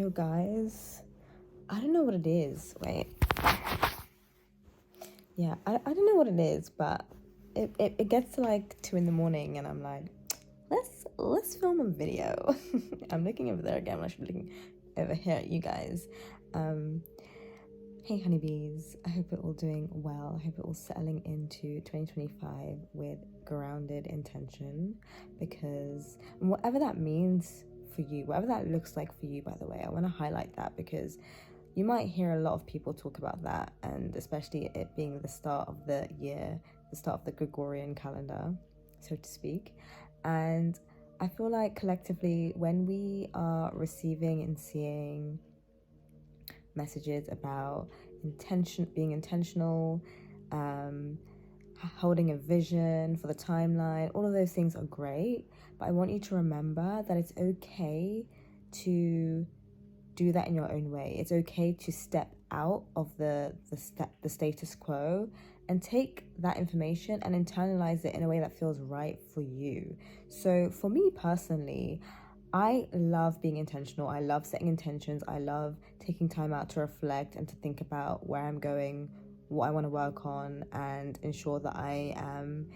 Yo guys, I don't know what it is. Wait. Yeah, I don't know what it is, but it gets to like 2 a.m. and I'm like, let's film a video. I'm looking over there again. I should be looking over here at you guys. Hey honeybees, I hope you're all doing well. I hope you're all settling into 2025 with grounded intention, because whatever that means for you, whatever that looks like for you, by the way, I want to highlight that because you might hear a lot of people talk about that, and especially it being the start of the year, the start of the Gregorian calendar, so to speak. And I feel like collectively, when we are receiving and seeing messages about being intentional, holding a vision for the timeline, all of those things are great, but I want you to remember that it's okay to do that in your own way. It's okay to step out of the status quo and take that information and internalize it in a way that feels right for you. So for me personally, I love being intentional. I love setting intentions. I love taking time out to reflect and to think about where I'm going, what I want to work on, and ensure that I am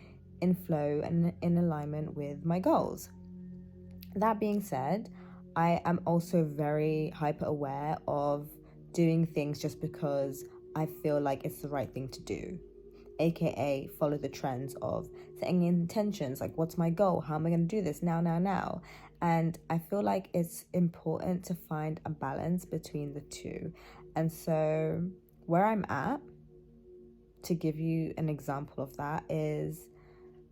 in flow and in alignment with my goals. That being said, I am also very hyper aware of doing things just because I feel like it's the right thing to do, aka follow the trends of setting intentions, like what's my goal, how am I going to do this now. And I feel like it's important to find a balance between the two. And so where I'm at, to give you an example of that, is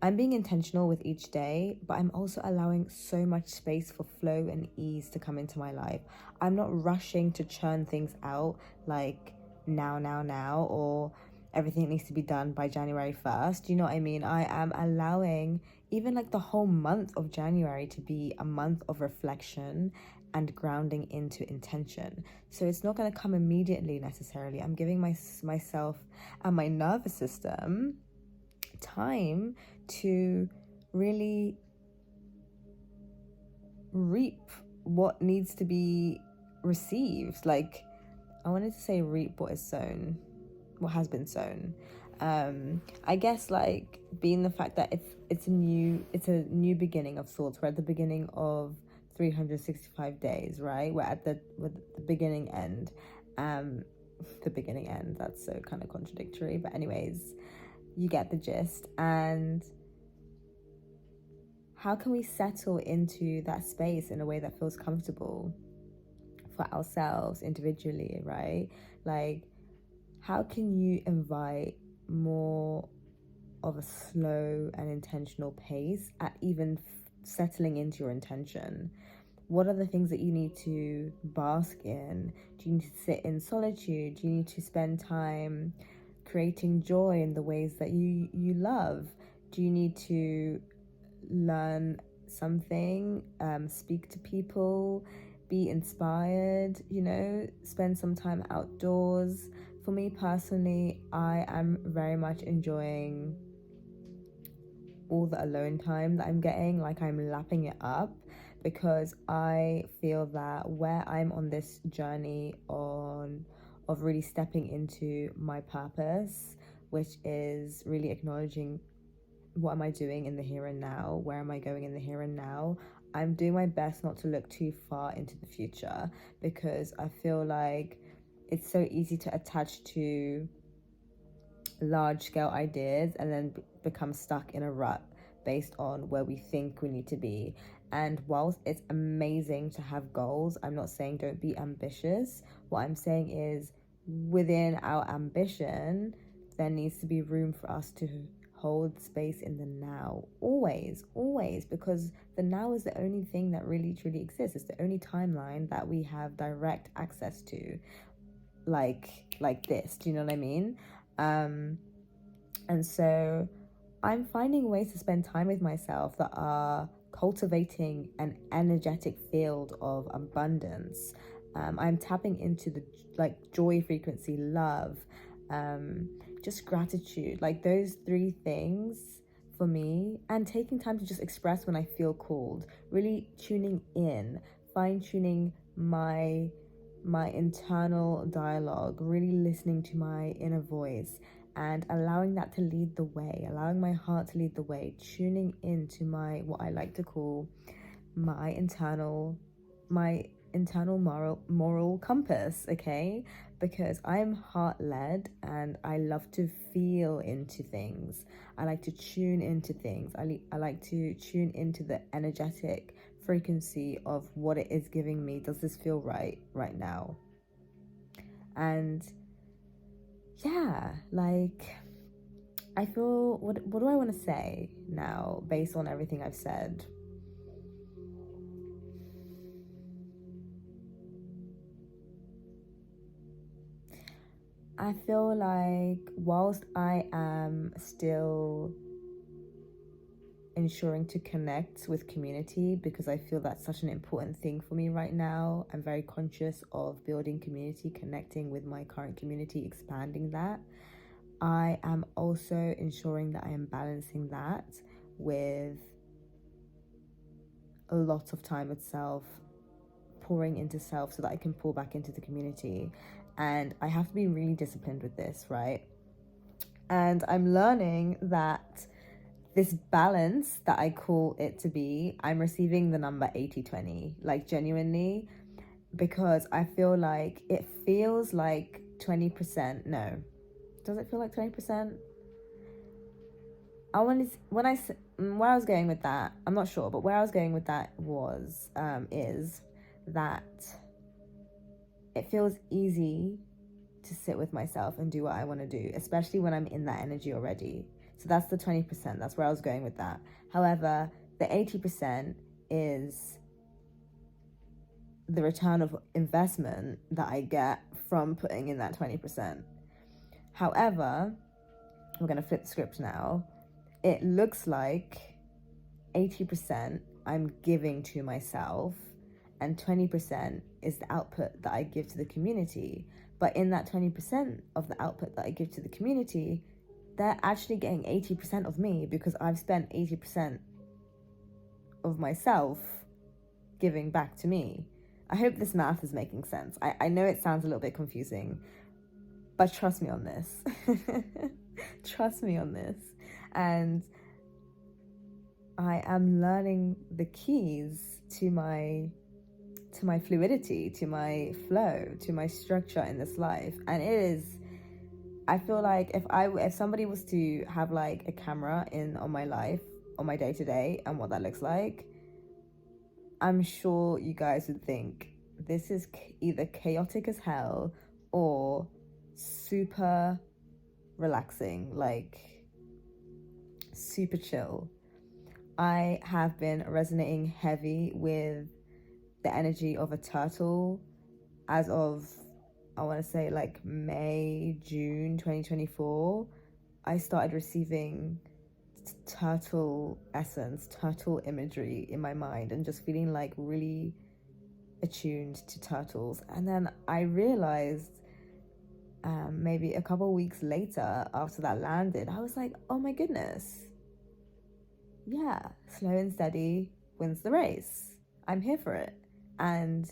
I'm being intentional with each day, but I'm also allowing so much space for flow and ease to come into my life. I'm not rushing to churn things out like now, or everything needs to be done by January 1st. You know what I mean? I am allowing even like the whole month of January to be a month of reflection and grounding into intention. So it's not going to come immediately necessarily. I'm giving myself and my nervous system time to really reap what needs to be received. Like, I wanted to say reap what is sown, what has been sown. I guess like being the fact that it's a new beginning of sorts. We're at the beginning of 365 days, right? We're at the beginning end. The beginning end, that's so kind of contradictory, but anyways, you get the gist. And how can we settle into that space in a way that feels comfortable for ourselves individually, right? Like, how can you invite more of a slow and intentional pace at even settling into your intention? What are the things that you need to bask in? Do you need to sit in solitude? Do you need to spend time creating joy in the ways that you love? Do you need to learn something, speak to people, be inspired, spend some time outdoors? For me personally, I am very much enjoying all the alone time that I'm getting. Like, I'm lapping it up, because I feel that where I'm on this journey of really stepping into my purpose, which is really acknowledging what am I doing in the here and now, where am I going in the here and now, I'm doing my best not to look too far into the future, because I feel like it's so easy to attach to large scale ideas and then become stuck in a rut based on where we think we need to be. And whilst it's amazing to have goals, I'm not saying don't be ambitious. What I'm saying is, within our ambition, there needs to be room for us to hold space in the now, always, because the now is the only thing that really truly exists. It's the only timeline that we have direct access to, like this. Do you know what I mean? And so I'm finding ways to spend time with myself that are cultivating an energetic field of abundance. I'm tapping into the joy frequency, love, just gratitude, like those three things for me, and taking time to just express when I feel called, really tuning in, fine-tuning my my internal dialogue, really listening to my inner voice and allowing that to lead the way, allowing my heart to lead the way, tuning into my, what I like to call my internal moral compass, okay? Because I'm heart-led and I love to feel into things. I like to tune into things. I like to tune into the energetic frequency of what it is giving me. Does this feel right now? And yeah, like, I feel, what do I want to say now based on everything I've said? I feel like whilst I am still ensuring to connect with community, because I feel that's such an important thing for me right now, I'm very conscious of building community, connecting with my current community, expanding that. I am also ensuring that I am balancing that with a lot of time with self, pouring into self so that I can pour back into the community. And I have to be really disciplined with this, right? And I'm learning that this balance that I call it to be, I'm receiving the number 80-20, like genuinely, because I feel like it feels like 20%. No, does it feel like 20%? Where I was going with that, I'm not sure, but where I was going with that is that it feels easy to sit with myself and do what I want to do, especially when I'm in that energy already. So that's the 20%. That's where I was going with that. However, the 80% is the return of investment that I get from putting in that 20%. However, we're going to flip the script now. It looks like 80% I'm giving to myself and 20% is the output that I give to the community. But in that 20% of the output that I give to the community, they're actually getting 80% of me because I've spent 80% of myself giving back to me. I hope this math is making sense. I know it sounds a little bit confusing, but trust me on this. Trust me on this. And I am learning the keys to my fluidity, to my flow, to my structure in this life. And it is, I feel like if somebody was to have like a camera on my life, on my day-to-day and what that looks like, I'm sure you guys would think this is either chaotic as hell or super relaxing, like super chill. I have been resonating heavy with the energy of a turtle as of, I want to say like May, June 2024. I started receiving turtle essence, turtle imagery in my mind and just feeling like really attuned to turtles. And then I realized maybe a couple weeks later after that landed, I was like, oh my goodness, yeah, slow and steady wins the race. I'm here for it. And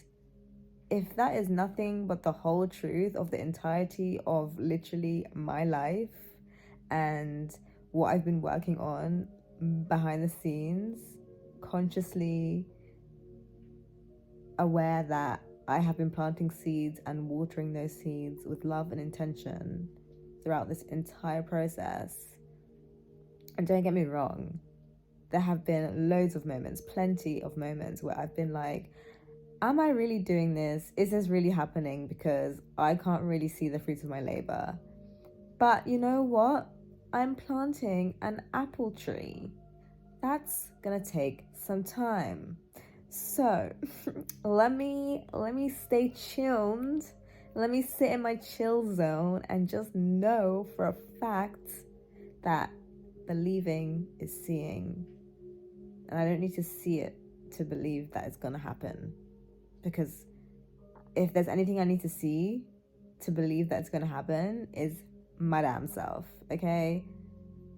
if that is nothing but the whole truth of the entirety of literally my life and what I've been working on behind the scenes, consciously aware that I have been planting seeds and watering those seeds with love and intention throughout this entire process. And don't get me wrong, there have been loads of moments, plenty of moments where I've been like, am I really doing this? Is this really happening? Because I can't really see the fruits of my labor. But you know what? I'm planting an apple tree. That's gonna take some time. So let me stay chilled. Let me sit in my chill zone and just know for a fact that believing is seeing. And I don't need to see it to believe that it's gonna happen. Because if there's anything I need to see to believe that it's gonna happen, is my damn self, okay?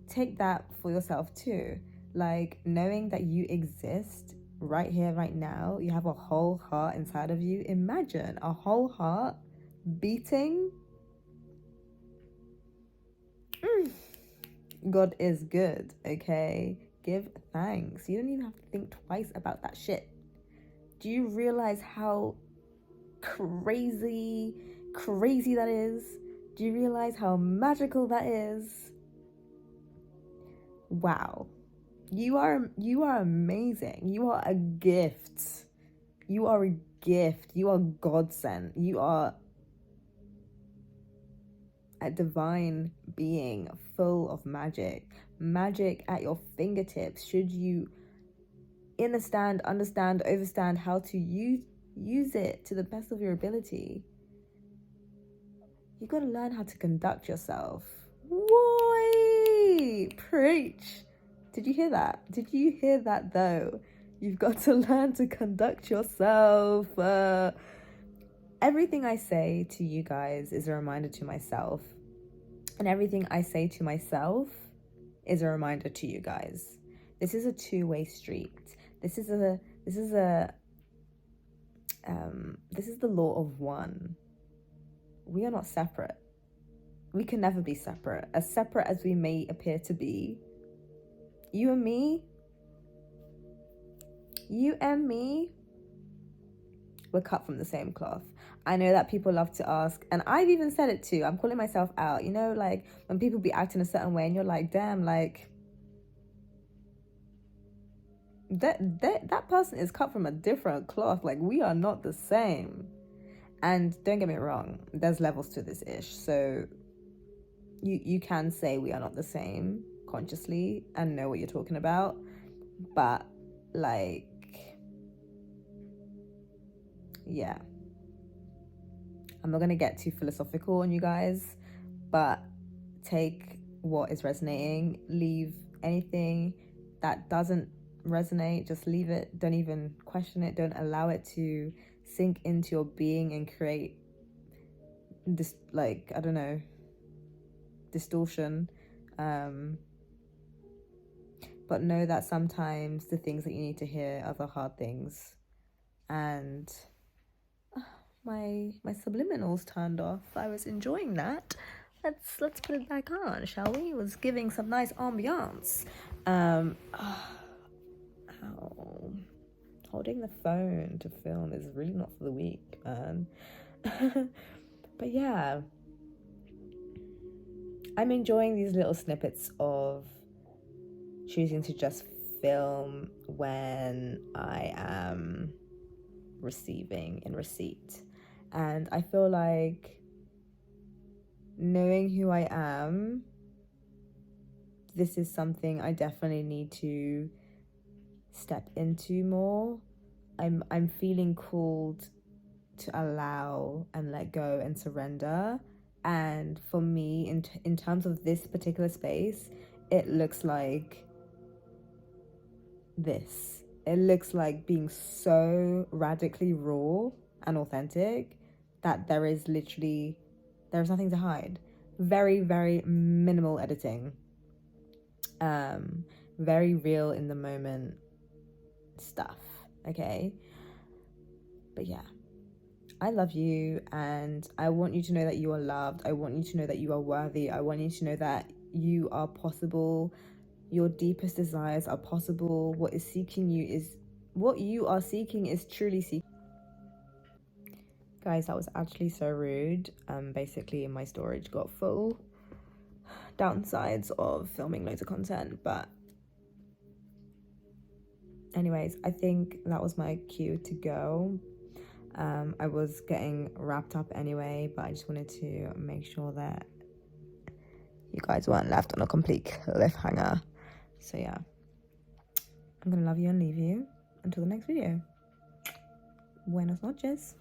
Take that for yourself too. Like, knowing that you exist right here, right now. You have a whole heart inside of you. Imagine a whole heart beating. God is good, okay? Give thanks. You don't even have to think twice about that shit. Do you realize how crazy that is? Do you realize how magical that is? Wow. You are amazing. You are a gift. You are a gift. You are God sent. You are a divine being full of magic. Magic at your fingertips. Should you understand, overstand how to use it to the best of your ability. You got to learn how to conduct yourself. Why? Preach. Did you hear that? Did you hear that though? You've got to learn to conduct yourself. Everything I say to you guys is a reminder to myself. And everything I say to myself is a reminder to you guys. This is a two-way street. This is the law of one. We are not separate. We can never be separate. As separate as we may appear to be, you and me, we're cut from the same cloth. I know that people love to ask, and I've even said it too. I'm calling myself out. You know, like when people be acting a certain way and you're like, damn, like that person is cut from a different cloth. Like, we are not the same. And don't get me wrong, there's levels to this ish. So you can say we are not the same consciously and know what you're talking about. But like, yeah. I'm not going to get too philosophical on you guys, but take what is resonating, leave anything that doesn't resonate, just leave it. Don't even question it. Don't allow it to sink into your being and create this, like, I don't know, distortion. But know that sometimes the things that you need to hear are the hard things. And my subliminals turned off. I was enjoying that. Let's put it back on, shall we? It was giving some nice ambiance. Holding the phone to film is really not for the weak, man. But yeah, I'm enjoying these little snippets of choosing to just film when I am receiving in receipt. And I feel like knowing who I am, this is something I definitely need to step into more. I'm feeling called to allow and let go and surrender. And for me, in terms of this particular space, it looks like this. It looks like being so radically raw and authentic that there's nothing to hide. Very, very minimal editing. Very real in the moment stuff, okay? But yeah, I love you, and I want you to know that you are loved. I want you to know that you are worthy. I want you to know that you are possible. Your deepest desires are possible. What you are seeking is truly seeking. Guys, that was actually so rude. Basically my storage got full. Downsides of filming loads of content, but anyways, I think that was my cue to go. I was getting wrapped up anyway, but I just wanted to make sure that you guys weren't left on a complete cliffhanger. So yeah, I'm gonna love you and leave you until the next video. Buenas noches.